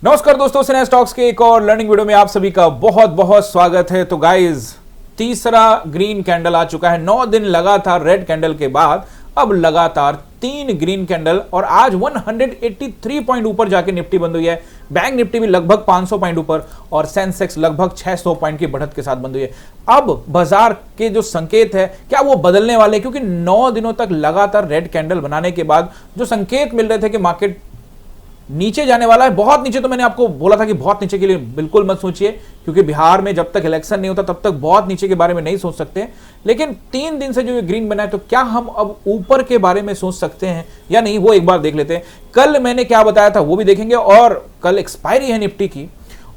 नमस्कार दोस्तों, सिने स्टॉक्स के एक और लर्निंग वीडियो में आप सभी का बहुत बहुत स्वागत है। तो गाइज, तीसरा ग्रीन कैंडल आ चुका है। 9 दिन लगातार रेड कैंडल के बाद अब लगातार 3 ग्रीन कैंडल और आज 183 पॉइंट ऊपर जाके निफ्टी बंद हुई है। बैंक निफ्टी भी लगभग 500 पॉइंट ऊपर और सेंसेक्स लगभग 600 पॉइंट की बढ़त के साथ बंद हुई है। अब बाजार के जो संकेत है क्या वो बदलने वाले हैं? क्योंकि 9 दिनों तक लगातार रेड कैंडल बनाने के बाद जो संकेत मिल रहे थे कि मार्केट नीचे जाने वाला है, बहुत नीचे, तो मैंने आपको बोला था कि बहुत नीचे के लिए बिल्कुल मत सोचिए, क्योंकि बिहार में जब तक इलेक्शन नहीं होता तब तक बहुत नीचे के बारे में नहीं सोच सकते। लेकिन 3 दिन से जो ये ग्रीन बना है, तो क्या हम अब ऊपर के बारे में सोच सकते हैं या नहीं, वो एक बार देख लेते हैं। कल मैंने क्या बताया था वो भी देखेंगे, और कल एक्सपायरी है निफ्टी की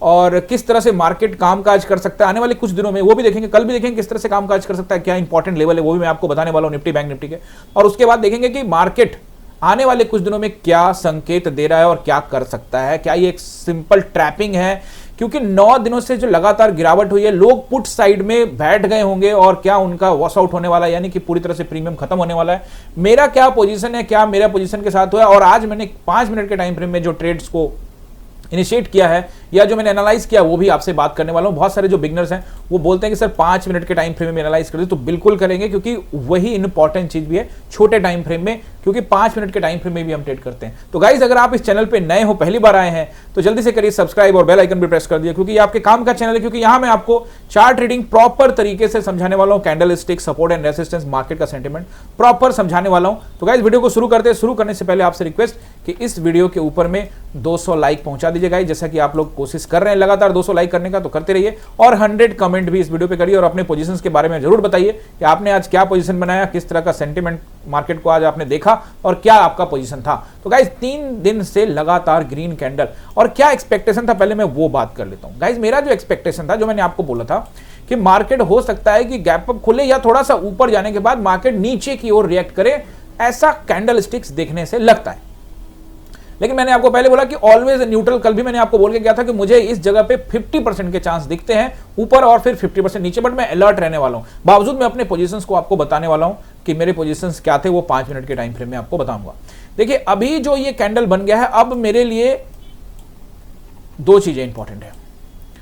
और किस तरह से मार्केट कामकाज कर सकता है आने वाले कुछ दिनों में, वो भी देखेंगे। कल भी देखेंगे किस तरह से कामकाज कर सकता है, क्या इंपॉर्टेंट लेवल है वो भी मैं आपको बताने वाला हूं निफ्टी बैंक निफ्टी के। और उसके बाद देखेंगे कि मार्केट आने वाले कुछ दिनों में क्या संकेत दे रहा है और क्या कर सकता है। क्या ये एक सिंपल ट्रैपिंग है? क्योंकि 9 दिनों से जो लगातार गिरावट हुई है, लोग पुट साइड में बैठ गए होंगे और क्या उनका वॉश आउट होने वाला है, यानी कि पूरी तरह से प्रीमियम खत्म होने वाला है। मेरा क्या पोजीशन है, क्या मेरा पोजीशन के साथ हुआ है, और आज मैंने 5 मिनट के टाइम फ्रेम में जो ट्रेड्स को इनिशिएट किया है या जो मैंने एनालाइज किया वो भी आपसे बात करने वाला हूं। बहुत सारे जो बिगनर्स हैं वो बोलते हैं कि सर 5 मिनट के टाइम फ्रेम में एनालाइज कर दे, तो बिल्कुल करेंगे, क्योंकि वही इंपॉर्टेंट चीज भी है छोटे टाइम फ्रेम में, क्योंकि 5 मिनट के टाइम फ्रेम में भी हम ट्रेड करते हैं। तो गाइज, अगर आप इस चैनल पे नए हो, पहली बार आए हैं, तो जल्दी से करिए सब्सक्राइब और बेल आइकन भी प्रेस कर दिए, क्योंकि ये आपके काम का चैनल है। क्योंकि यहां मैं आपको चार्ट ट्रेडिंग प्रॉपर तरीके से समझाने वाला हूं, candle stick, support and resistance, market का सेंटिमेंट प्रॉपर समझाने वाला हूं। तो गाइज, वीडियो को शुरू करते हैं। शुरू करने से पहले आपसे रिक्वेस्ट कि इस वीडियो के ऊपर में 200 लाइक पहुंचा दीजिए गाइज, जैसा कि आप लोग कोशिश कर रहे हैं लगातार 200 लाइक करने का, तो करते रहिए। और 100 कमेंट भी इस वीडियो पे करिए और अपने पोजीशंस के बारे में जरूर बताइए कि आपने आज क्या पोजीशन बनाया, किस तरह का सेंटिमेंट मार्केट को आज आपने देखा और क्या आपका पोजीशन था। तो गाइज, 3 दिन से लगातार ग्रीन कैंडल, और क्या एक्सपेक्टेशन था पहले मैं वो बात कर लेता हूं। गाइज, मेरा जो एक्सपेक्टेशन था, जो मैंने आपको बोला था कि मार्केट हो सकता है कि गैप अप खुले या थोड़ा सा ऊपर जाने के बाद मार्केट नीचे की ओर रिएक्ट करे, ऐसा कैंडल स्टिक्स देखने से लगता है। लेकिन मैंने आपको पहले बोला कि ऑलवेज न्यूट्रल। कल भी मैंने आपको बोल के गया था कि मुझे इस जगह पे 50% के चांस दिखते हैं ऊपर और फिर 50% नीचे, बट मैं अलर्ट रहने वाला हूं। बावजूद मैं अपने पोजीशंस को आपको बताने वाला हूं कि मेरे पोजीशंस क्या थे, वो 5 मिनट के टाइम फ्रेम में आपको बताऊंगा। देखिए, अभी जो ये कैंडल बन गया है, अब मेरे लिए 2 चीजें इंपॉर्टेंट है।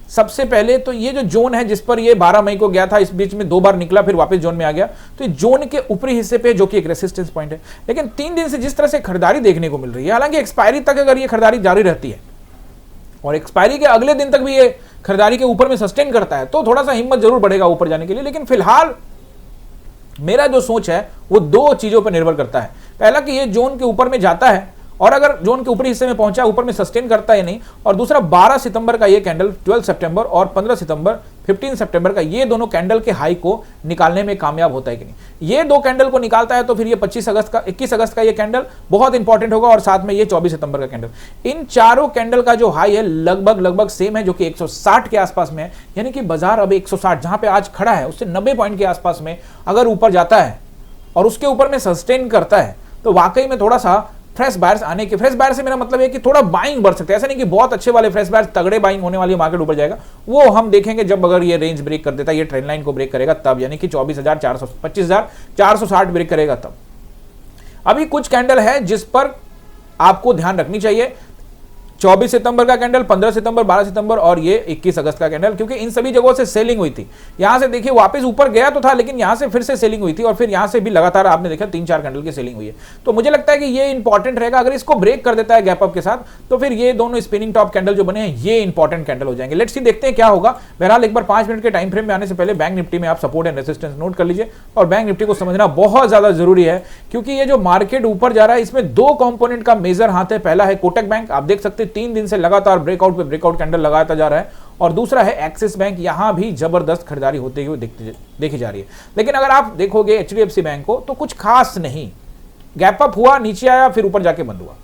सबसे पहले तो ये जो जोन है जिस पर ये 12 मई को गया था, इस बीच में 2 बार निकला फिर वापस जोन में आ गया, तो ये जोन के ऊपरी हिस्से पे जो कि एक रेसिस्टेंस पॉइंट है। लेकिन 3 दिन से जिस तरह से खरीदारी देखने को मिल रही है, हालांकि एक्सपायरी तक अगर ये खरीदारी जारी रहती है और एक्सपायरी के अगले दिन तक भी ये खरीदारी के ऊपर में सस्टेन करता है, तो थोड़ा सा हिम्मत जरूर बढ़ेगा ऊपर जाने के लिए। लेकिन फिलहाल मेरा जो सोच है वो 2 चीजों पर निर्भर करता है। पहला कि ये जोन के ऊपर में जाता है, और अगर जोन के ऊपरी हिस्से में पहुंचा, ऊपर में सस्टेन करता है नहीं, और दूसरा 12 सितंबर का ये कैंडल, 12 सितंबर और 15 सितंबर 15 सितंबर का ये दोनों कैंडल के हाई को निकालने में कामयाब होता है कि नहीं। ये 2 कैंडल को निकालता है तो फिर ये 21 अगस्त का ये कैंडल बहुत इंपॉर्टेंट होगा, और साथ में ये 24 सितंबर का कैंडल। इन चारों कैंडल का जो हाई है लगभग सेम है, जो कि 160 के आसपास में है। यानी कि बाजार अब 160 जहां पे आज खड़ा है उससे 90 पॉइंट के आसपास में अगर ऊपर जाता है और उसके ऊपर में सस्टेन करता है, तो वाकई में थोड़ा सा फ्रेश बायर्स आने के, फ्रेश बायर से मेरा मतलब है कि थोड़ा बाइंग बढ़ सकता है। ऐसा नहीं कि बहुत अच्छे वाले फ्रेश बायर्स, तगड़े बाइंग होने वाली मार्केट ऊपर जाएगा, वो हम देखेंगे जब अगर ये रेंज ब्रेक कर देता है, ये ट्रेंड लाइन को ब्रेक करेगा तब, यानी कि 24,400 25,460 ब्रेक करेगा तब। अभी कुछ कैंडल है जिस पर आपको ध्यान रखनी चाहिए। 24 सितंबर का कैंडल, 15 सितंबर, 12 सितंबर और ये 21 अगस्त का कैंडल, क्योंकि इन सभी जगहों से सेलिंग हुई थी। यहां से देखिए वापस ऊपर गया तो था, लेकिन यहां से फिर से सेलिंग हुई थी, और फिर यहां से भी लगातार आपने देखा 3-4 कैंडल की सेलिंग हुई है। तो मुझे लगता है कि ये इंपॉर्टेंट रहेगा। अगर इसको ब्रेक कर देता है गैप अप के साथ, तो फिर ये दोनों स्पिनिंग टॉप कैंडल जो बने हैं ये इंपॉर्टेंट कैंडल हो जाएंगे। लेट्स सी, देखते हैं क्या होगा। बहरहाल एक बार 5 मिनट के टाइम फ्रेम में आने से पहले बैंक निफ्टी में आप सपोर्ट एंड रेसिस्टेंस नोट कर लीजिए, और बैंक निफ्टी को समझना बहुत ज्यादा जरूरी है, क्योंकि ये जो मार्केट ऊपर जा रहा है इसमें 2 कंपोनेंट का मेजर हाथ है। पहला है कोटक बैंक, आप देख सकते हैं 3 दिन से लगातार ब्रेकआउट पे ब्रेकआउट कैंडल लगाता जा रहा है, और दूसरा है एक्सिस बैंक, यहां भी जबरदस्त खरीदारी होते हुए देखी जा रही है। लेकिन अगर आप देखोगे एचडीएफसी बैंक को, तो कुछ खास नहीं, गैप अप हुआ, नीचे आया, फिर ऊपर जाके बंद हुआ।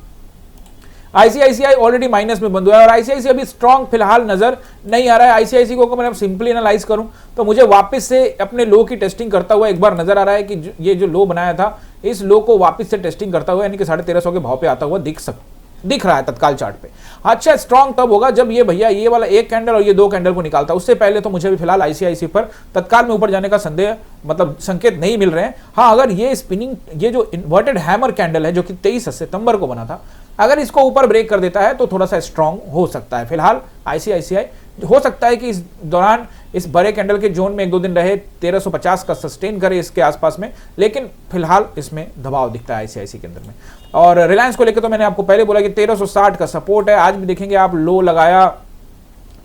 आईसीआईसीआई ऑलरेडी माइनस में बंद हुआ है, और आईसीआईसीआई अभी स्ट्रॉन्ग फिलहाल नजर नहीं आ रहा है। आईसीआईसीआई को मैं सिंपली एनालाइज करूं तो मुझे वापस से अपने लो की टेस्टिंग करता हुआ एक बार नजर आ रहा है कि ये जो लो बनाया था, इस लो को वापस से टेस्टिंग करता हुआ, यानी कि 1350 के भाव पे आता हुआ दिख रहा है तत्काल चार्ट पे। अच्छा, स्ट्रॉन्ग तब होगा जब ये भैया ये वाला एक कैंडल और ये 2 कैंडल को निकालता। उससे पहले तो मुझे भी फिलहाल आईसीआईसी पर तत्काल में ऊपर जाने का संदेह, मतलब संकेत नहीं मिल रहे हैं। हाँ, अगर ये स्पिनिंग, ये जो इन्वर्टेड हैमर कैंडल है जो कि 23 सितंबर को बना था, अगर इसको ऊपर ब्रेक कर देता है तो थोड़ा सा स्ट्रांग हो सकता है। फिलहाल आईसीआईसीआई हो सकता है कि इस दौरान इस बड़े कैंडल के जोन में 1-2 दिन रहे, 1350 का सस्टेन करे इसके आसपास में, लेकिन फिलहाल इसमें दबाव दिखता है आईसीआईसी के अंदर में। और रिलायंस को लेकर तो मैंने आपको पहले बोला कि 1360 का सपोर्ट है। आज भी देखेंगे आप, लो लगाया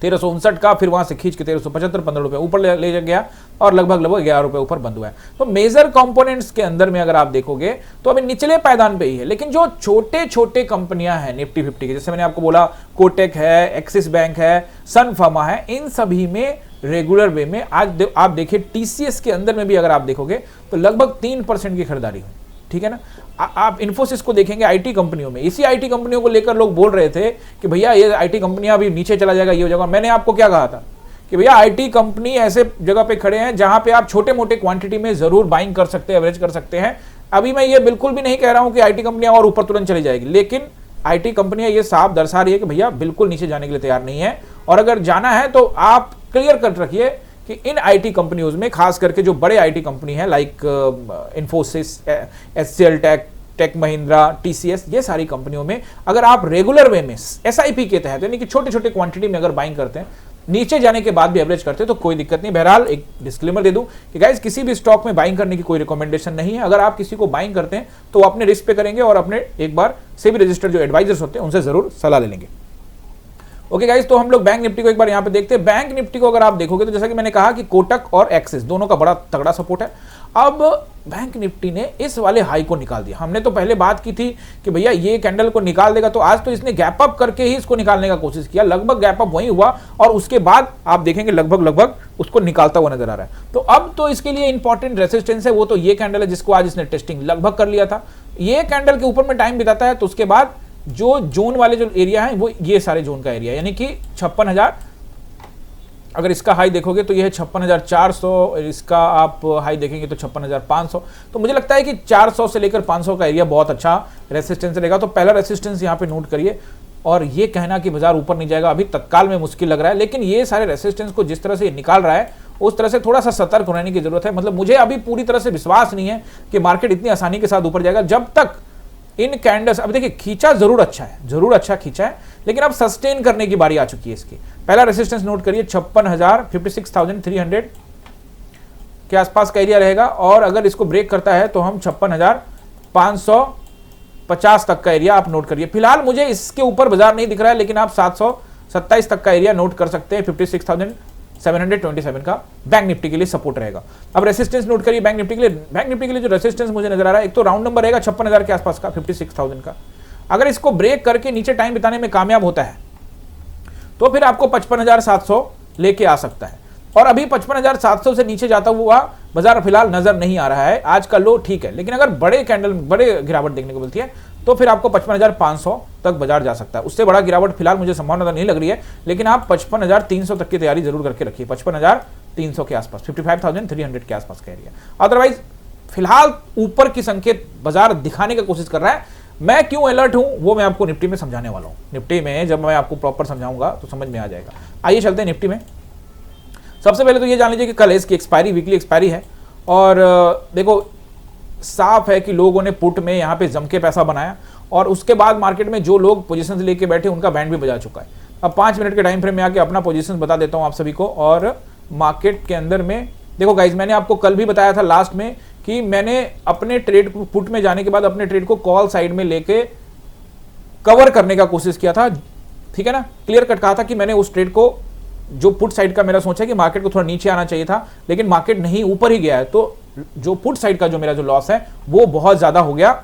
1359 का, फिर वहां से खींच के 1375 15 रुपए ऊपर ले गया और लगभग 11 रुपए ऊपर बंद हुआ है। तो मेजर कंपोनेंट्स के अंदर में अगर आप देखोगे तो अभी निचले पायदान पे ही है, लेकिन जो छोटे छोटे कंपनियां हैं निफ्टी 50 के, जैसे मैंने आपको बोला कोटेक है, एक्सिस बैंक है, सन फार्मा है, इन सभी में रेगुलर वे में आज आप देखिए टीसीएस के अंदर में भी अगर आप देखोगे तो लगभग 3% की खरीदारी हुई, ठीक है ना। आप इन्फोसिस को देखेंगे, आईटी कंपनियों में, इसी आईटी कंपनियों को लेकर लोग बोल रहे थे कि भैया ये आईटी कंपनियां अभी नीचे चला जाएगा, ये हो जाएगा। मैंने आपको क्या कहा था कि भैया आईटी कंपनी ऐसे जगह पे खड़े हैं जहां पे आप छोटे मोटे क्वांटिटी में जरूर बाइंग कर सकते हैं, एवरेज कर सकते हैं। अभी मैं ये बिल्कुल भी नहीं कह रहा हूं कि आईटी कंपनियां और ऊपर तुरंत चली जाएगी, लेकिन आईटी कंपनियां ये साफ दर्शा रही है कि भैया बिल्कुल नीचे जाने के लिए तैयार नहीं है। और अगर जाना है तो आप क्लियर कर रखिए कि इन आईटी कंपनियों में, खास करके जो बड़े आईटी कंपनी है like Infosys, HCL Tech Mahindra, TCS, ये सारी कंपनियों में अगर आप रेगुलर वे में एसआईपी के तहत यानी कि छोटे छोटे क्वांटिटी में अगर बाइंग करते हैं, नीचे जाने के बाद भी एवरेज करते हैं तो कोई दिक्कत नहीं। बहरहाल एक डिस्क्लेमर दे दूं कि गाइस किसी भी स्टॉक में बाइंग करने की कोई रिकमेंडेशन नहीं है। अगर आप किसी को बाइंग करते हैं तो अपने रिस्क पे करेंगे और अपने एक बार सेबी रजिस्टर्ड जो एडवाइजर्स होते हैं उनसे जरूर सलाह ले लेंगे। ओके गाइस, तो हम लोग बैंक निफ्टी को एक बार यहां पे देखते हैं। बैंक निफ्टी को अगर आप देखोगे तो जैसा कि मैंने कहा कि कोटक और एक्सिस दोनों का बड़ा तगड़ा सपोर्ट है। अब बैंक निफ्टी ने इस वाले हाई को निकाल दिया। हमने तो पहले बात की थी कि भैया ये कैंडल को निकाल देगा, तो आज तो इसने गैप अप करके ही इसको निकालने का कोशिश किया। लगभग गैप अप वही हुआ और उसके बाद आप देखेंगे लगभग उसको निकालता हुआ नजर आ रहा है। तो अब तो इसके लिए इंपॉर्टेंट रेसिस्टेंस है, वो तो ये कैंडल है जिसको आज इसने टेस्टिंग लगभग कर लिया था। ये कैंडल के ऊपर में टाइम बिताता है तो उसके बाद जो जोन वाले जो एरिया है वो ये सारे जोन का एरिया, यानी कि 56,000, अगर इसका हाई देखोगे तो ये है 56,400, इसका आप हाई देखेंगे तो 56,500। तो मुझे लगता है कि 400 से लेकर 500 का एरिया बहुत अच्छा रेसिस्टेंस रहेगा। तो पहला रेसिस्टेंस यहाँ पे नोट करिए। और ये कहना कि बाजार ऊपर नहीं जाएगा अभी तत्काल में मुश्किल लग रहा है, लेकिन ये सारे रेसिस्टेंस को जिस तरह से निकाल रहा है उस तरह से थोड़ा सा सतर्क रहने की जरूरत है। मतलब मुझे अभी पूरी तरह से विश्वास नहीं है कि मार्केट इतनी आसानी के साथ ऊपर जाएगा जब तक इन कैंडल्स, अब देखिए खींचा जरूर अच्छा है, जरूर अच्छा खींचा है, लेकिन अब सस्टेन करने की बारी आ चुकी है इसकी। पहला रेसिस्टेंस नोट करिए 56,300 के आसपास का एरिया रहेगा और अगर इसको ब्रेक करता है तो हम 56,550 तक का एरिया आप नोट करिए। फिलहाल मुझे इसके ऊपर बाजार नहीं दिख रहा है, लेकिन आप 727 तक का एरिया नोट कर सकते हैं। 56,727 का बैंक निफ्टी के लिए सपोर्ट रहेगा। अब रेसिस्टेंस नोट करिए बैंक निफ्टी के लिए। बैंक निफ्टी के लिए जो रेसिस्टेंस मुझे नजर आ रहा है, एक तो राउंड नंबर रहेगा 56,000 के आसपास का, 56,000 का। अगर इसको ब्रेक करके नीचे टाइम बिताने में कामयाब होता है तो फिर आपको 55,700 लेके आ सकता है। और अभी 55,700 से नीचे जाता हुआ बाजार फिलहाल नजर नहीं आ रहा है। आज का लो ठीक है, लेकिन अगर बड़े कैंडल, बड़े गिरावट देखने को मिलती है तो फिर आपको 55,500 तक बाजार जा सकता है। उससे बड़ा गिरावट फिलहाल मुझे संभावना नहीं लग रही है, लेकिन आप 55,300 तक की तैयारी जरूर करके रखिए। 55,300 के आसपास, 55,300 के आसपास का एरिया। अदरवाइज फिलहाल ऊपर की संकेत बाजार दिखाने की कोशिश कर रहा है। मैं क्यों अलर्ट हूं वो मैं आपको निफ्टी में समझाने वाला हूं। निफ्टी में जब मैं आपको प्रॉपर समझाऊंगा तो समझ में आ जाएगा। आइए चलते हैं निफ्टी में। सबसे पहले तो ये जान लीजिए कि कल इसकी एक्सपायरी, वीकली एक्सपायरी है और देखो साफ है कि लोगों ने पुट में यहाँ पे जम के पैसा बनाया और उसके बाद मार्केट में जो लोग पोजीशंस लेके बैठे उनका बैंड भी बजा चुका है। अब 5 मिनट के टाइम फ्रेम में आके अपना पोजीशंस बता देता हूँ आप सभी को। और मार्केट के अंदर में देखो गाइज, मैंने आपको कल भी बताया था लास्ट में कि मैंने अपने ट्रेड पुट में जाने के बाद अपने ट्रेड को कॉल साइड में लेके कवर करने का कोशिश किया था, ठीक है ना। क्लियर कट कहा था कि मैंने उस ट्रेड को, जो पुट साइड का मेरा सोचा कि मार्केट को थोड़ा नीचे आना चाहिए था, लेकिन मार्केट नहीं ऊपर ही गया है, तो जो पुट साइड का जो मेरा जो लॉस है वो बहुत ज्यादा हो गया।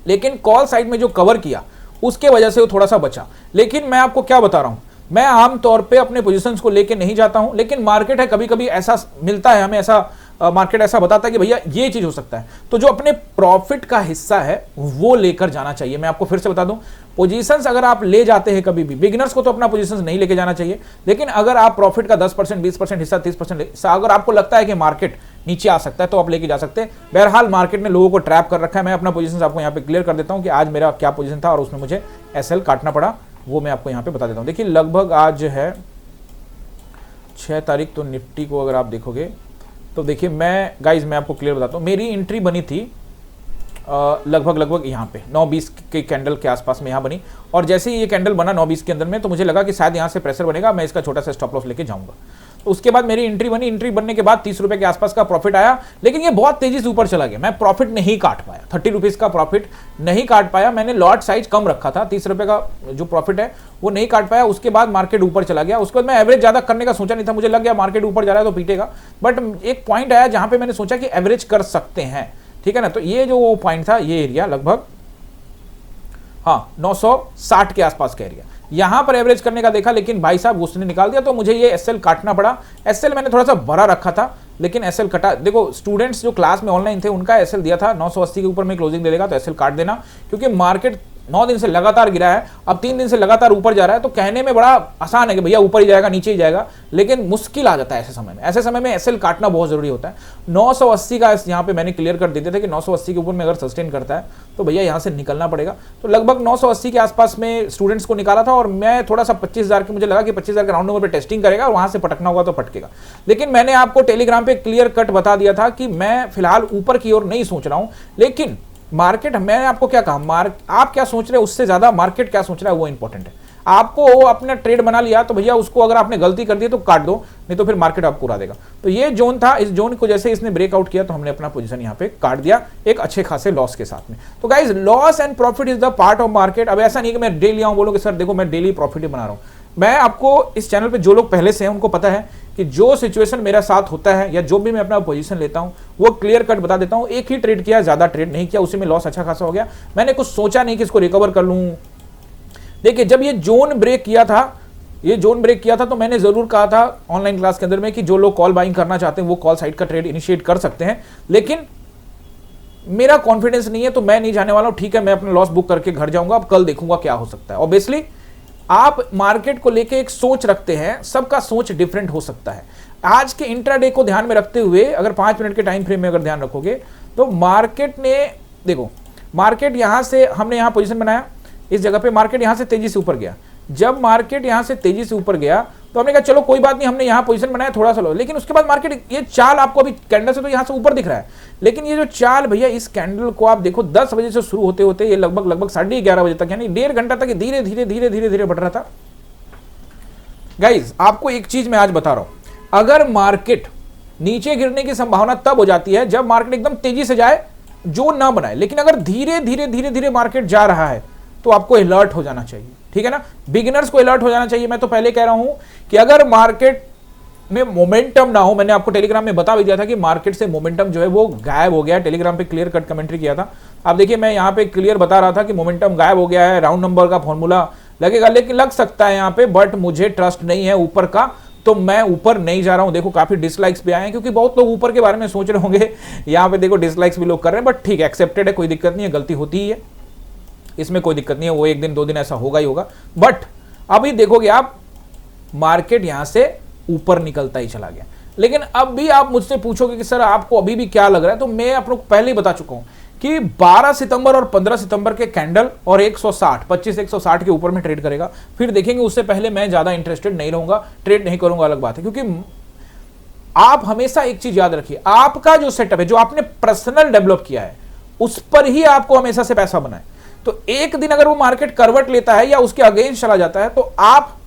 लेकिन कॉल साइड में जो कवर किया उसके वजह से वो थोड़ा सा बचा। लेकिन मैं आपको क्या बता रहा हूं, मैं आमतौर पे अपने पोजीशंस को लेके नहीं जाता हूं, लेकिन मार्केट है कभी कभी ऐसा मिलता है हमें, ऐसा मार्केट ऐसा बताता है कि भैया ये चीज हो सकता है, तो जो अपने प्रॉफिट का हिस्सा है वो लेकर जाना चाहिए। मैं आपको फिर से बता दूं, पोजीशंस अगर आप ले जाते हैं कभी भी, बिगिनर्स को तो अपना पोजीशंस नहीं लेके जाना चाहिए, लेकिन अगर आप प्रॉफिट का 10%, 20% हिस्सा, 30% हिस्सा अगर आपको लगता है कि मार्केट नीचे आ सकता है तो आप लेके जा सकते हैं। बहरहाल मार्केट ने लोगों को ट्रैप कर रखा है। मैं अपना पोजीशंस आपको यहाँ पे क्लियर कर देता हूँ कि आज मेरा क्या पोजीशन था और उसमें मुझे एसएल काटना पड़ा, वो मैं आपको यहाँ पे बता देता हूँ। देखिए लगभग आज है 6 तारीख, तो निफ्टी को अगर आप देखोगे तो देखिए मैं आपको क्लियर बताता हूँ। मेरी एंट्री बनी थी लगभग लगभग यहाँ पे 9:20 के कैंडल के आसपास में यहाँ बनी, और जैसे ही ये कैंडल बना 9:20 के अंदर में, तो मुझे लगा कि शायद यहाँ से प्रेशर बनेगा, मैं इसका छोटा सा स्टॉप लॉस लेके जाऊंगा। तो उसके बाद मेरी एंट्री बनी, एंट्री बनने के बाद 30 रुपए के आसपास का प्रॉफिट आया, लेकिन ये बहुत तेजी से ऊपर चला गया, मैं प्रॉफिट नहीं काट पाया, 30 रुपीज का प्रॉफिट नहीं काट पाया। मैंने लॉट साइज कम रखा था, 30 रुपए का जो प्रॉफिट है वो नहीं काट पाया। उसके बाद मार्केट ऊपर चला गया, उसके बाद मैं एवरेज ज्यादा करने का सोचा नहीं था, मुझे लग गया मार्केट ऊपर जा रहा है तो पीटेगा, बट एक पॉइंट आया जहां पे मैंने सोचा कि एवरेज कर सकते हैं, ठीक है ना। तो ये जो वो पॉइंट था, ये एरिया लगभग 960 के आसपास का एरिया, यहां पर एवरेज करने का देखा, लेकिन भाई साहब उसने निकाल दिया, तो मुझे ये एसएल काटना पड़ा। एसएल मैंने थोड़ा सा बड़ा रखा था, लेकिन एसएल कटा। देखो स्टूडेंट्स जो क्लास में ऑनलाइन थे उनका एसएल दिया था 980 के ऊपर में क्लोजिंग दे देगा, तो एसएल काट देना, क्योंकि मार्केट 9 दिन से लगातार गिरा है, अब 3 दिन से लगातार ऊपर जा रहा है। तो कहने में बड़ा आसान है कि भैया ऊपर ही जाएगा नीचे ही जाएगा, लेकिन मुश्किल आ जाता है ऐसे समय में। ऐसे समय में एसएल काटना बहुत जरूरी होता है। 980 का यहाँ पे मैंने क्लियर कर देते थे कि 980 के ऊपर में अगर सस्टेन करता है तो भैया यहाँ से निकलना पड़ेगा। तो लगभग 980 के आसपास में स्टूडेंट्स को निकाला था, और मैं थोड़ा सा 25,000 की, मुझे लगा कि 25,000 के राउंड नंबर पे टेस्टिंग करेगा और वहां से पटकना होगा तो पटकेगा। लेकिन मैंने आपको टेलीग्राम पे क्लियर कट बता दिया था कि मैं फिलहाल ऊपर की ओर नहीं सोच रहा हूं, लेकिन मार्केट, मैंने आपको क्या कहा, आप क्या सोच रहे हैं उससे ज्यादा मार्केट क्या सोच रहा है वो इंपॉर्टेंट है। आपको अपना ट्रेड बना लिया तो भैया उसको अगर आपने गलती कर दी तो काट दो, नहीं तो फिर मार्केट आपको उड़ा देगा। तो ये जोन था, इस जोन को जैसे इसने ब्रेकआउट किया तो हमने अपना पोजीशन यहाँ पे काट दिया एक अच्छे खासे लॉस के साथ में। तो guys, loss and profit is the part of market. अब ऐसा नहीं कि मैं डेली आऊं बोलूं कि सर देखो मैं डेली प्रॉफिट ही बना रहा हूं। मैं आपको इस चैनल पे जो लोग पहले से हैं उनको पता है कि जो सिचुएशन मेरा साथ होता है या जो भी मैं अपना पोजीशन लेता हूं वो क्लियर कट बता देता हूं। एक ही ट्रेड किया, ज्यादा ट्रेड नहीं किया, उसी में लॉस अच्छा खासा हो गया। मैंने कुछ सोचा नहीं कि इसको रिकवर कर लूं। देखिए, जब ये जोन ब्रेक किया था, तो मैंने जरूर कहा था ऑनलाइन क्लास के अंदर में कि जो लोग कॉल बाइंग करना चाहते हैं वो कॉल साइड का ट्रेड इनिशिएट कर सकते हैं, लेकिन मेरा कॉन्फिडेंस नहीं है तो मैं नहीं जाने वाला हूं। ठीक है, मैं अपना लॉस बुक करके घर जाऊंगा, अब कल देखूंगा क्या हो सकता है। ऑब्वियसली आप मार्केट को लेके एक सोच रखते हैं, सबका सोच डिफरेंट हो सकता है। आज के इंट्राडे को ध्यान में रखते हुए अगर 5 मिनट के टाइम फ्रेम में अगर ध्यान रखोगे तो मार्केट ने, देखो मार्केट यहां से, हमने यहां पोजीशन बनाया, इस जगह पे मार्केट यहां से तेजी से ऊपर गया। जब मार्केट यहां से तेजी से ऊपर गया तो हमने कहा चलो कोई बात नहीं, हमने यहां पोजीशन बनाया थोड़ा सा लो, लेकिन उसके बाद मार्केट, ये चाल आपको अभी कैंडल से तो यहां से ऊपर दिख रहा है, लेकिन ये जो चाल भैया, इस कैंडल को आप देखो 10 बजे से शुरू होते होते ये लगभग 11:30 बजे तक, यानी 1.5 घंटा तक धीरे धीरे बढ़ रहा था। गाइज, आपको एक चीज मैं आज बता रहा हूं, अगर मार्केट नीचे गिरने की संभावना तब हो जाती है जब मार्केट एकदम तेजी से जाए, जो ना बनाए, लेकिन अगर धीरे धीरे मार्केट जा रहा है तो आपको अलर्ट हो जाना चाहिए, ठीक है ना। बिगिनर्स को अलर्ट हो जाना चाहिए। मैं तो पहले कह रहा हूं कि अगर मार्केट में मोमेंटम ना हो, मैंने आपको टेलीग्राम में बता भी दिया था कि मार्केट से मोमेंटम जो है वो गायब हो गया। टेलीग्राम पे क्लियर कट कमेंट्री किया था। आप देखिए, मैं यहां पे क्लियर बता रहा था कि मोमेंटम गायब हो गया है, राउंड नंबर का फॉर्मूला लगेगा, लेकिन लग सकता है यहां पे, बट मुझे ट्रस्ट नहीं है ऊपर का, तो मैं ऊपर नहीं जा रहा हूं। देखो काफी डिसलाइक्स भी आए हैं, क्योंकि बहुत लोग ऊपर के बारे में सोच रहे होंगे। यहां पे देखो डिसलाइक्स भी लोग कर रहे हैं, बट ठीक है, एक्सेप्टेड है, कोई दिक्कत नहीं है, गलती होती ही है, इसमें कोई दिक्कत नहीं है, वो 1 दिन 2 दिन ऐसा होगा ही होगा। बट अभी देखोगे आप, मार्केट यहां से ऊपर निकलता ही चला गया। लेकिन अब भी आप मुझसे पूछोगे कि सर आपको अभी भी क्या लग रहा है, तो मैं आप लोग पहले ही बता चुका हूं कि 12 सितंबर और 15 सितंबर के कैंडल और 160, 25-160 के ऊपर में ट्रेड करेगा, फिर देखेंगे। उससे पहले मैं ज्यादा इंटरेस्टेड नहीं रहूंगा, ट्रेड नहीं करूंगा, अलग बात है। क्योंकि आप हमेशा एक चीज याद रखिए, आपका जो सेटअप है, जो आपने पर्सनल डेवलप किया है, उस पर ही आपको हमेशा से पैसा बनाए। तो एक दिन अगर वो मार्केट करवट लेता है या उसके अगेंस्ट चला जाता है, तो आप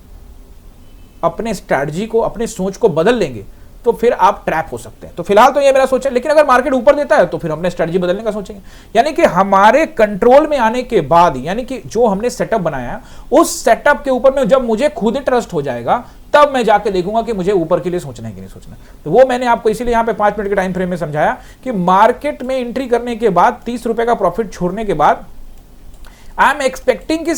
अपने स्ट्रैटेजी को, अपने सोच को बदल लेंगे, तो फिर आप ट्रैप हो सकते हैं। तो फिलहाल तो ये मेरा सोच है, लेकिन अगर मार्केट ऊपर देता है तो फिर हमने स्ट्रैटेजी बदलने का सोचेंगे। यानी कि हमारे कंट्रोल में आने के बाद, यानी कि जो हमने सेटअप बनाया, उस सेटअप के ऊपर में जब मुझे खुद ट्रस्ट हो जाएगा, तब मैं जाके देखूंगा कि मुझे ऊपर के लिए सोचना है कि नहीं सोचना। तो वो मैंने आपको इसीलिए यहां पे 5 मिनट के टाइम फ्रेम में समझाया कि मार्केट में एंट्री करने के बाद 30 रुपए का प्रॉफिट छोड़ने के बाद आई एम एक्सपेक्टिंग कि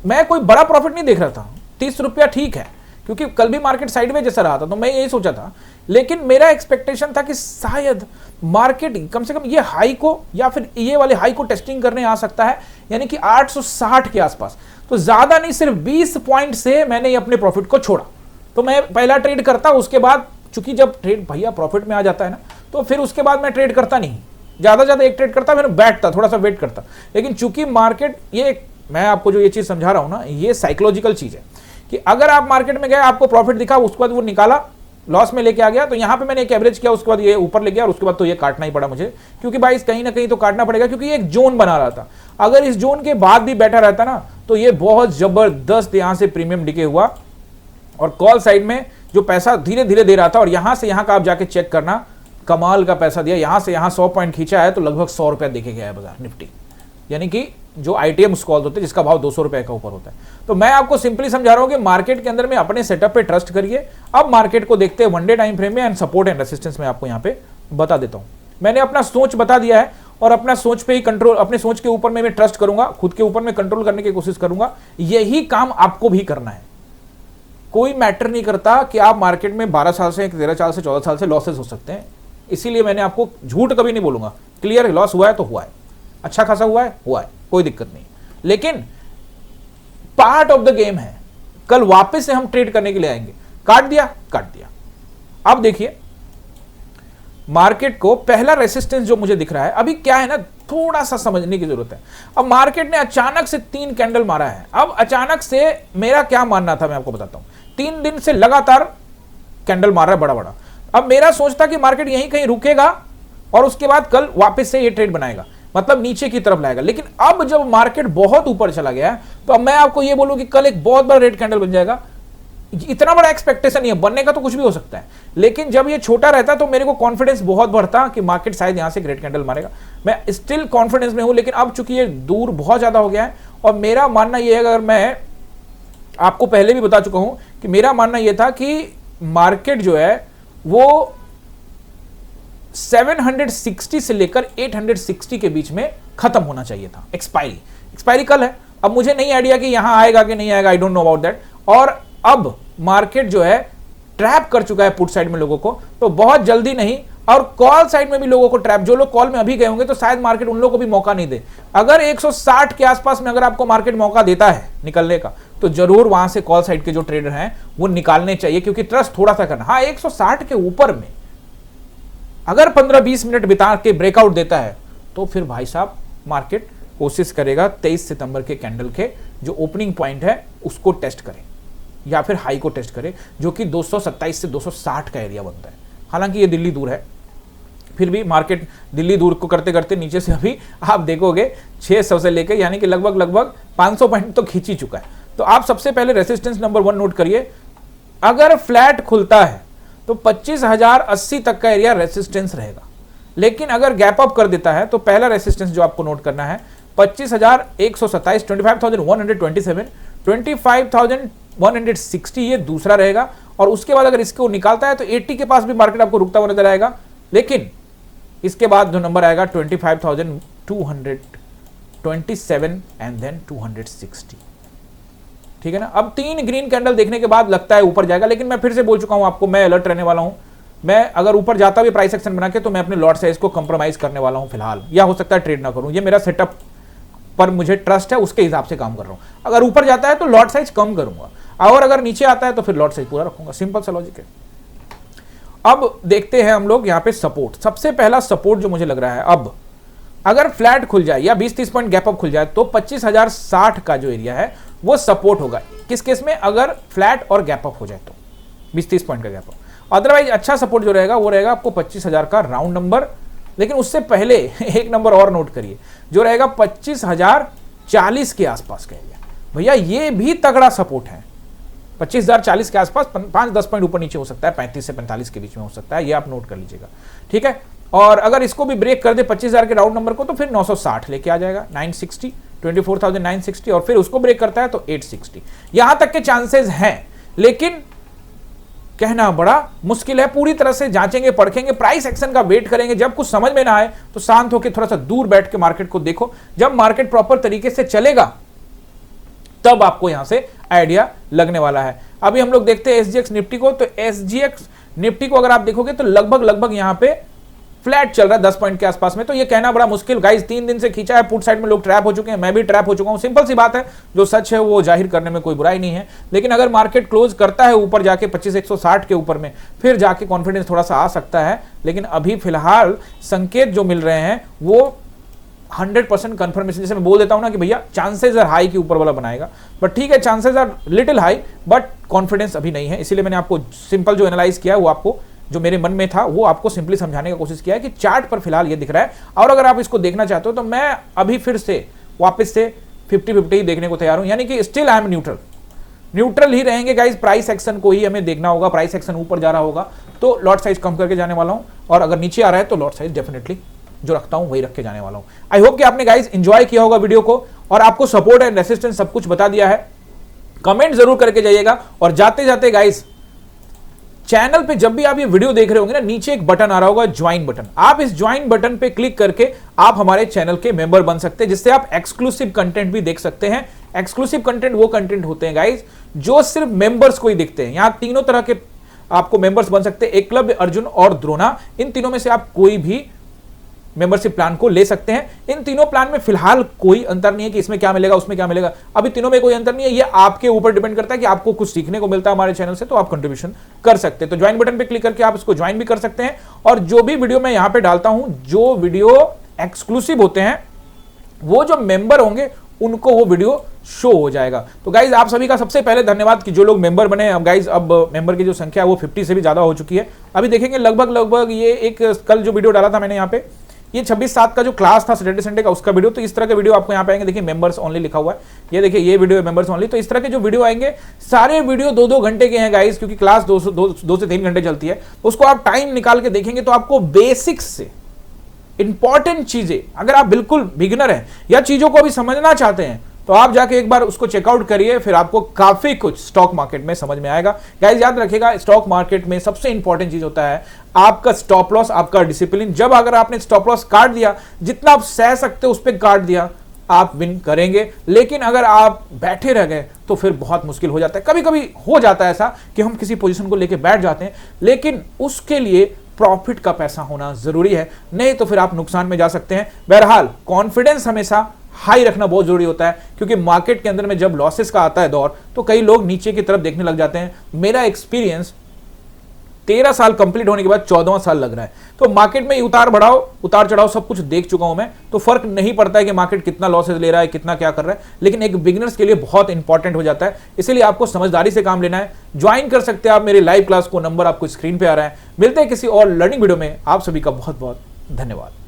मैं कोई बड़ा प्रॉफिट नहीं देख रहा था। 30 रुपया ठीक है, क्योंकि कल भी मार्केट साइडवेज जैसा रहा था, तो मैं यही सोचा था। लेकिन मेरा एक्सपेक्टेशन था कि शायद मार्केट कम से कम ये हाई को या फिर ये वाले हाई को टेस्टिंग करने आ सकता है, यानी कि 860 के आसपास। तो ज्यादा नहीं, सिर्फ 20 पॉइंट से मैंने ये अपने प्रॉफिट को छोड़ा। तो मैं पहला ट्रेड करता, उसके बाद चूंकि जब ट्रेड भैया प्रॉफिट में आ जाता है ना, तो फिर उसके बाद मैं ट्रेड करता नहीं, ज्यादा एक ट्रेड करता, फिर बैठता, थोड़ा सा वेट करता। लेकिन चूंकि मार्केट, ये मैं आपको जो ये चीज समझा रहा हूं ना, ये साइकोलॉजिकल चीज है कि अगर आप मार्केट में गए, आपको प्रॉफिट दिखा, उसके बाद वो निकाला, लॉस में लेके आ गया, तो यहां पे मैंने एक एवरेज किया, उसके बाद ये ऊपर ले गया और उसके बाद तो ये काटना ही पड़ा मुझे, क्योंकि भाई कहीं ना कहीं तो काटना पड़ेगा, क्योंकि ये एक जोन बना रहा था। अगर इस जोन के बाद भी बैठा रहता ना तो ये बहुत जबरदस्त यहां से प्रीमियम डिके हुआ, और कॉल साइड में जो पैसा धीरे धीरे दे रहा था, और यहां से यहां का आप जाके चेक करना, कमाल का पैसा दिया। यहां से यहां 100 पॉइंट खींचा है तो लगभग 100 रुपया देखे गया है बाजार निफ्टी, यानी कि जो आईटीएम कॉल होते हैं जिसका भाव 200 रुपए का ऊपर होता है। तो मैं आपको सिंपली समझा रहा हूं कि मार्केट के अंदर में अपने सेटअप पे ट्रस्ट करिए। अब मार्केट को देखते हैं वनडे टाइम फ्रेम में, एंड सपोर्ट एंड रेसिस्टेंस में आपको यहां पे बता देता हूं। मैंने अपना सोच बता दिया है, और अपना सोच पे ही कंट्रोल, अपने सोच के ऊपर में मैं ट्रस्ट करूंगा, खुद के ऊपर में कंट्रोल करने की कोशिश करूंगा। यही काम आपको भी करना है। कोई मैटर नहीं करता कि आप मार्केट में 12 साल से 13 साल से 14 साल से लॉसेस हो सकते हैं, इसीलिए मैंने आपको झूठ कभी नहीं बोलूंगा। क्लियर, लॉस हुआ है तो हुआ है, अच्छा खासा हुआ है, कोई दिक्कत नहीं, लेकिन पार्ट ऑफ द गेम है। कल वापस से हम ट्रेड करने के लिए आएंगे। काट दिया। अब देखिए मार्केट को पहला रेसिस्टेंस जो मुझे दिख रहा है अभी क्या है ना, थोड़ा सा समझने की जरूरत है। अब मार्केट ने अचानक से 3 कैंडल मारा है। अब अचानक से मेरा क्या मानना था मैं आपको बताता हूं। 3 दिन से लगातार कैंडल मार रहा है बड़ा बड़ा। अब मेरा सोच था कि मार्केट यहीं कहीं रुकेगा और उसके बाद कल वापस से ये ट्रेड बनाएगा, मतलब नीचे की तरफ लाएगा। लेकिन अब जब मार्केट बहुत ऊपर चला गया है, तो अब मैं आपको ये बोलूं कि कल एक बहुत बड़ा रेड कैंडल बन जाएगा। इतना बड़ा एक्सपेक्टेशन नहीं है, बनने का तो कुछ भी हो सकता है, लेकिन जब ये छोटा रहता तो मेरे को कॉन्फिडेंस बहुत बढ़ता कि मार्केट शायद यहां से ग्रेट कैंडल मारेगा। मैं स्टिल कॉन्फिडेंस में हूं, लेकिन अब चूंकि ये दूर बहुत ज्यादा हो गया है, और मेरा मानना ये है, अगर मैं आपको पहले भी बता चुका हूं कि मेरा मानना यह था कि मार्केट जो है वो 760 से लेकर 860 के बीच में खत्म होना चाहिए था। एक्सपायरी कल है। अब मुझे नहीं आइडिया कि यहां आएगा कि नहीं आएगा, I don't know about that. और अब मार्केट जो है ट्रैप कर चुका है पुट साइड में लोगों को, तो बहुत जल्दी नहीं, और कॉल साइड में भी लोगों को ट्रैप, जो लोग कॉल में अभी गए होंगे तो शायद मार्केट उन लोगों को भी मौका नहीं दे। अगर 160 के आसपास में अगर आपको मार्केट मौका देता है निकलने का, तो जरूर वहां से कॉल साइड के जो ट्रेडर हैं वो निकालने चाहिए, क्योंकि ट्रस्ट थोड़ा सा करना। हाँ, 160 के ऊपर में अगर 15-20 मिनट बिता के ब्रेकआउट देता है, तो फिर भाई साहब मार्केट कोशिश करेगा 23 सितंबर के कैंडल के जो ओपनिंग पॉइंट है उसको टेस्ट करे, या फिर हाई को टेस्ट करे, जो कि 227 से 260 का एरिया बनता है। हालांकि ये दिल्ली दूर है, फिर भी मार्केट दिल्ली दूर को करते करते नीचे से अभी आप देखोगे 600 से लेकर यानी कि लगभग 500 पॉइंट तो खींच ही चुका है। तो आप सबसे पहले रेसिस्टेंस नंबर 1 नोट करिए। अगर फ्लैट खुलता है तो 25,080 तक का एरिया रेसिस्टेंस रहेगा, लेकिन अगर गैप अप कर देता है तो पहला रेसिस्टेंस जो आपको नोट करना है 25,127, 25,127, 25,160 ये दूसरा रहेगा। और उसके बाद अगर इसको निकालता है तो 80 के पास भी मार्केट आपको रुकता हुआ नजर आएगा, लेकिन इसके बाद जो नंबर आएगा 25,227 एंड देन 260। ठीक है ना। अब 3 ग्रीन कैंडल देखने के बाद लगता है ऊपर जाएगा, लेकिन मैं फिर से बोल चुका हूं आपको, मैं अलर्ट रहने वाला हूं। मैं अगर ऊपर जाता भी प्राइस एक्शन बना के, तो मैं अपने लॉट साइज को कंप्रोमाइज करने वाला हूं फिलहाल, या हो सकता है ट्रेड ना करूं। ये मेरा सेटअप पर मुझे ट्रस्ट है, उसके हिसाब से काम कर रहा हूं। अगर ऊपर जाता है तो लॉट साइज कम करूंगा, और अगर नीचे आता है तो फिर लॉट साइज पूरा रखूंगा। सिंपल सा लॉजिक है। अब देखते हैं हम लोग यहां पे सपोर्ट। सबसे पहला सपोर्ट जो मुझे लग रहा है, अब अगर फ्लैट खुल जाए या 20-30 पॉइंट गैप अप खुल जाए, तो 25,060 का जो एरिया है वो सपोर्ट होगा। किस केस में? अगर फ्लैट और गैप अप हो जाए तो 20-30 पॉइंट का गैप अप। अदरवाइज अच्छा सपोर्ट जो रहेगा वो रहेगा आपको 25,000 का राउंड नंबर। लेकिन उससे पहले एक नंबर और नोट करिए, जो रहेगा 25,040 के आसपास का एरिया। भैया ये भी तगड़ा सपोर्ट है। 25,040 के आसपास 5-10 पॉइंट ऊपर नीचे हो सकता है, 35 से 45 के बीच में हो सकता है, ये आप नोट कर लीजिएगा। ठीक है। और अगर इसको भी ब्रेक कर दे 25,000 के राउंड नंबर को, तो फिर 960 लेके आ जाएगा, 960, 24,960, और फिर उसको ब्रेक करता है तो 860। यहां तक के चांसेस हैं, लेकिन कहना बड़ा मुश्किल है। पूरी तरह से जांचेंगे, परखेंगे, प्राइस एक्शन का वेट करेंगे। जब कुछ समझ में ना आए तो शांत होकर थोड़ा सा दूर बैठ के मार्केट को देखो। जब मार्केट प्रॉपर तरीके से चलेगा तब आपको यहां से आइडिया लगने वाला है। अभी हम लोग देखते हैं एसजीएक्स निफ्टी को। तो एसजीएक्स निफ्टी को अगर आप देखोगे तो लगभग यहां पे फ्लैट चल रहा है 10 पॉइंट के आसपास में। तो ये कहना बड़ा मुश्किल। गाइस 3 दिन से खींचा है, पुट साइड में लोग ट्रैप हो चुके हैं, मैं भी ट्रैप हो चुका हूं। सिंपल सी बात है, जो सच है वो जाहिर करने में कोई बुराई नहीं है। लेकिन अगर मार्केट क्लोज करता है ऊपर जाके 25,160 के ऊपर में, फिर जाके कॉन्फिडेंस थोड़ा सा आ सकता है। लेकिन अभी फिलहाल संकेत जो मिल रहे हैं वो 100% कंफर्मेशन, जैसे मैं बोल देता हूं ना कि भैया चांसेस आर हाई कि ऊपर वाला बनाएगा, बट ठीक है chances are little high, but confidence अभी नहीं है। इसीलिए मैंने आपको सिंपल जो एनालाइज किया वो आपको जो मेरे मन में था वो आपको सिंपली समझाने की कोशिश किया है कि चार्ट पर फिलहाल ये दिख रहा है। और अगर आप इसको देखना चाहते हो तो मैं अभी फिर से वापस से 50-50 ही देखने को तैयार हूं, यानी कि स्टिल आई एम न्यूट्रल ही रहेंगे गाइस। प्राइस एक्शन को ही हमें देखना होगा, प्राइस एक्शन ऊपर जा रहा होगा तो लॉट साइज कम करके जाने वाला हूं, और अगर नीचे आ रहा है तो लॉट साइज डेफिनेटली जो रखता हूं वही रख के जाने वाला हूं। आई होप कि आपने गाइस एंजॉय किया होगा वीडियो को, और आपको सपोर्ट एंड रेसिस्टेंस सब कुछ बता दिया है। कमेंट जरूर करके जाइएगा, और जाते जाते गाइस चैनल पे जब भी आप ये वीडियो देख रहे होंगे ना, नीचे एक बटन आ रहा होगा ज्वाइन बटन, आप इस ज्वाइन बटन पे क्लिक करके आप हमारे चैनल के मेंबर बन सकते हैं, जिससे आप एक्सक्लूसिव कंटेंट भी देख सकते हैं। एक्सक्लूसिव कंटेंट वो कंटेंट होते हैं गाइस जो सिर्फ मेंबर्स को ही दिखते हैं। यहां तीनों तरह के आपको मेंबर्स बन सकते हैं, एकलव्य, अर्जुन और द्रोणा। इन तीनों में से आप कोई भी मेंबरशिप प्लान को ले सकते हैं। इन तीनों प्लान में फिलहाल कोई अंतर नहीं है कि इसमें क्या मिलेगा उसमें क्या मिलेगा, अभी तीनों में कोई अंतर नहीं है। ये आपके ऊपर डिपेंड करता है कि आपको कुछ सीखने को मिलता है हमारे चैनल से तो आप कंट्रीब्यूशन कर सकते हैं। तो ज्वाइन बटन पे क्लिक करके आप इसको ज्वाइन भी कर सकते हैं, और जो भी वीडियो मैं यहां पे डालता हूं, जो वीडियो एक्सक्लूसिव होते हैं, वो जो मेंबर होंगे उनको वो वीडियो शो हो जाएगा। तो गाइज आप सभी का सबसे पहले धन्यवाद कि जो लोग मेंबर बने। अब गाइज अब मेंबर की जो संख्या है वो 50 से भी ज्यादा हो चुकी है। अभी देखेंगे लगभग ये एक कल जो वीडियो डाला था मैंने यहाँ पे, ये 26/7 का जो क्लास था सैटरडे संडे का, उसका वीडियो। तो इस तरह के वीडियो आपको यहाँ पे आएंगे, देखिए मेंबर्स ओनली लिखा हुआ है, ये देखिए ये वीडियो है मेंबर्स ओनली। तो इस तरह के जो वीडियो आएंगे सारे वीडियो 2-2 घंटे के हैं गाइज, क्योंकि क्लास 2 से 3 घंटे चलती है। उसको आप टाइम निकाल के देखेंगे तो आपको बेसिक्स से इंपॉर्टेंट चीजें, अगर आप बिल्कुल बिगिनर हैं या चीजों को अभी समझना चाहते हैं तो आप जाके एक बार उसको चेकआउट करिए, फिर आपको काफी कुछ स्टॉक मार्केट में समझ में आएगा। गाइस याद रखिएगा, स्टॉक मार्केट में सबसे इंपॉर्टेंट चीज होता है आपका स्टॉप लॉस, आपका डिसिप्लिन। जब अगर आपने स्टॉप लॉस काट दिया, जितना आप सह सकते हो उस पर काट दिया, आप विन करेंगे। लेकिन अगर आप बैठे रह गए तो फिर बहुत मुश्किल हो जाता है। कभी कभी हो जाता है ऐसा कि हम किसी पोजीशन को लेके बैठ जाते हैं, लेकिन उसके लिए प्रॉफिट का पैसा होना जरूरी है, नहीं तो फिर आप नुकसान में जा सकते हैं। बहरहाल कॉन्फिडेंस हमेशा हाई रखना बहुत जरूरी होता है, क्योंकि मार्केट के अंदर में जब लॉसेस का आता है दौर तो कई लोग नीचे की तरफ देखने लग जाते हैं। मेरा एक्सपीरियंस 13 साल कंप्लीट होने के बाद 14वां साल लग रहा है, तो मार्केट में उतार चढ़ाव सब कुछ देख चुका हूं मैं, तो फर्क नहीं पड़ता है कि मार्केट कितना लॉसेस ले रहा है, कितना क्या कर रहा है, लेकिन एक बिगिनर्स के लिए बहुत इंपॉर्टेंट हो जाता है। इसलिए आपको समझदारी से काम लेना है। ज्वाइन कर सकते हैं आप मेरे लाइव क्लास को, नंबर आपको स्क्रीन पे आ रहा है। मिलते हैं किसी और लर्निंग वीडियो में, आप सभी का बहुत बहुत धन्यवाद।